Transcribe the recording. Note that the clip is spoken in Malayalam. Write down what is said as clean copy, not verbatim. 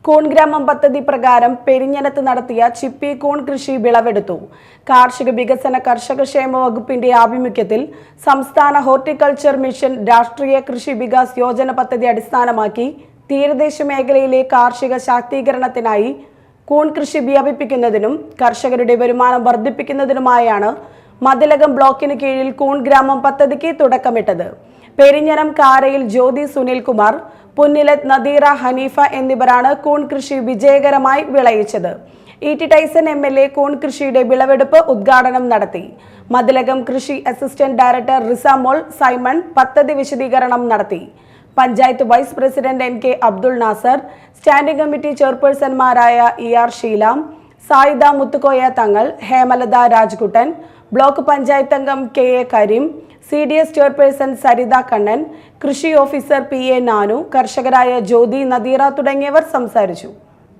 കൂൺഗ്രാമം പദ്ധതി പ്രകാരം പെരിഞ്ഞനത്ത് നടത്തിയ ചിപ്പി കൂൺ കൃഷി വിളവെടുത്തു. കാർഷിക വികസന കർഷകക്ഷേമ വകുപ്പിന്റെ ആഭിമുഖ്യത്തിൽ സംസ്ഥാന ഹോർട്ടിക്കൾച്ചർ മിഷൻ രാഷ്ട്രീയ കൃഷി വികാസ് യോജന പദ്ധതി അടിസ്ഥാനമാക്കി തീരദേശ മേഖലയിലെ കാർഷിക ശാക്തീകരണത്തിനായി കൂൺ കൃഷി വ്യാപിപ്പിക്കുന്നതിനും കർഷകരുടെ വരുമാനം വർദ്ധിപ്പിക്കുന്നതിനുമായാണ് മതിലകം ബ്ലോക്കിന് കീഴിൽ കൂൺഗ്രാമം പദ്ധതിക്ക് തുടക്കമിട്ടത്. പെരിഞ്ഞനം കാരയിൽ ജ്യോതി സുനിൽകുമാർ, പുന്നിലത്ത് നദീറ ഹനീഫ എന്നിവരാണ് കൂൺ കൃഷി വിജയകരമായി വിളയിച്ചത്. ഇ.ടി. Tyson MLA. കൂൺ കൃഷിയുടെ വിളവെടുപ്പ് ഉദ്ഘാടനം നടത്തി. മതിലകം കൃഷി അസിസ്റ്റന്റ് ഡയറക്ടർ റിസാമോൾ സൈമൺ പദ്ധതി വിശദീകരണം നടത്തി. Panchayat vice president N.K. Abdul Nasar, standing committee ചെയർപേഴ്സൺമാരായ E.R. ഷീല, സായിദ മുത്തുക്കോയ തങ്ങൾ, ഹേമലത രാജ്കുട്ടൻ, ബ്ലോക്ക് പഞ്ചായത്ത് അംഗം K.A. Kareem, CDS chairperson Saritha Kannan, കൃഷി ഓഫീസർ P.A. നാനു, കർഷകരായ ജ്യോതി, നദീറ തുടങ്ങിയവർ സംസാരിച്ചു.